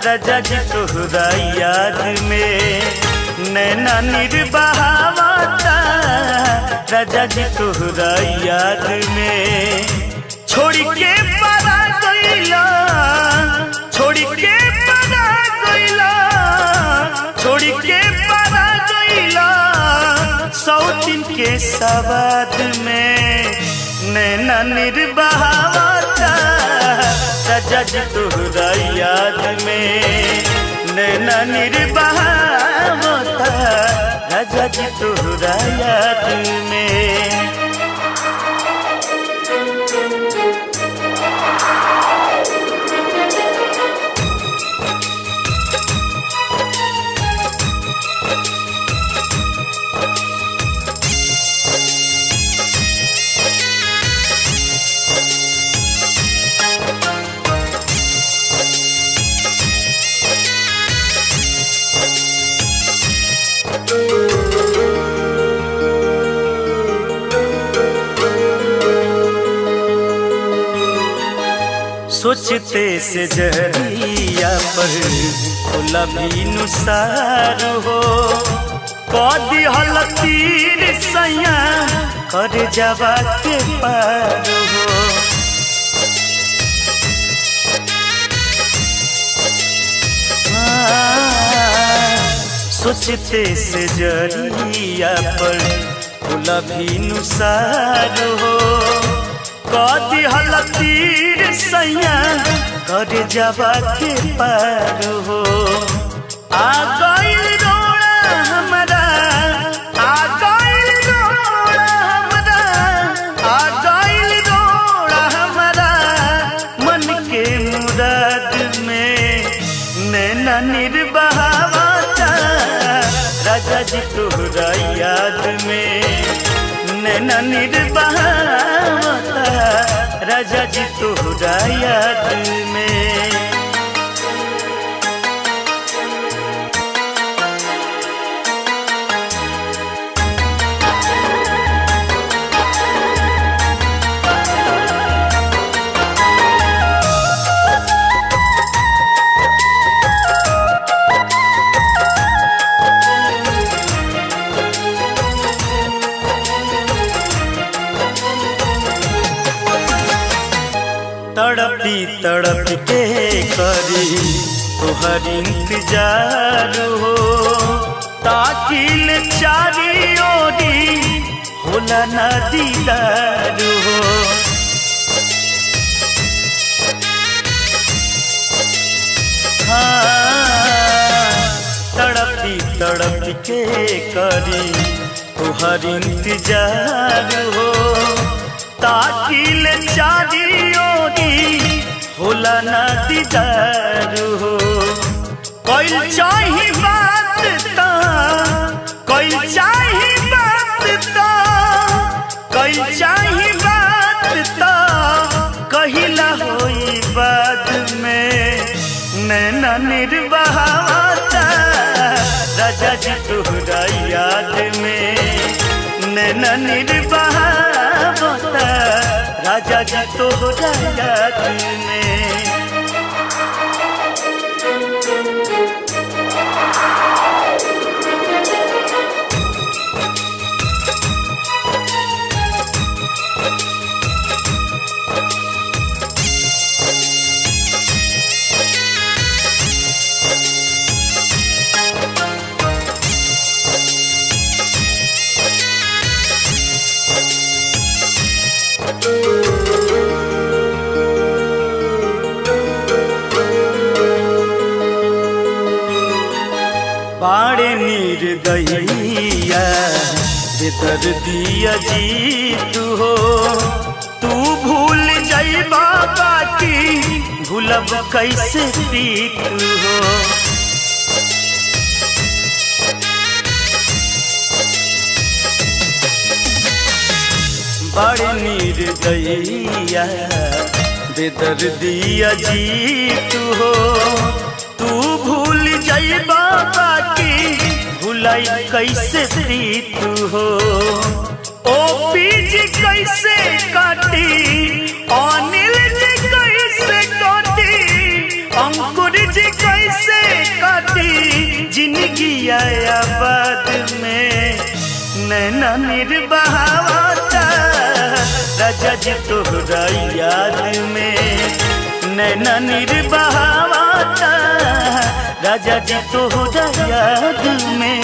राजा जी तोहरा याद में नैना निर्बहावता। राजा जी तोहरा याद में छोड़ के परा गइला, छोड़ के परा गइला, छोड़ के परा गइला। सौतीन के सवाद में नैना निर्बहावता। राजा जी तोहरा याद में नैना निर्बहावता। राजा जी तोहरा याद में सोचते से जरिया पर खुला भी नुसार हो। कदी हल तीर सैया कर जावा के पार हो। सोचते से जरिया पर खुला भी नुसार हो। कदी हल तीर सैया कर जावा के पार हो। आ गइल रोड़ा हमरा, आ गइल रोड़ा हमरा, आ गइल रोड़ा हमरा मन के मुराद में नैना निर्बहावता। राजा जी तोहरा याद में नैना निर्बहावता। राजा जी तोहरा याद में तड़पी तड़प के करी तोहर इंतजार हो। ताकिल चारी ओरी होला ना दीदार हो। तड़पी तड़प के करी तोहर इंतजार हो। ताकिल चारी होला ना दीदार हो। कोई चाही बात ता, कोई चाही बात ता, कोई चाही बात ता कहिला होई बाद में नैना निर्बहावता। राजा जी तोहरा याद में नैना निर्बहावता। राजा जी तोहरा याद में बाड़े निर्दयिया बेदर्दिया जीत हो। तू भूल जाइबा बाकी भूलब कैसे प्रीत हो। बाड़े निर्दयिया बेदर्दिया जीत हो। तू भूल जाइबा बाकी भुलाई कैसे प्रीत हो। ओ बीज कैसे काटी, अनिल जी कैसे काटी, अंकुर जी कैसे आबाद में नैना निर्बहावता राजा जी तोहरा याद में नैना निर्बहावता राजा जी तोहरा याद में।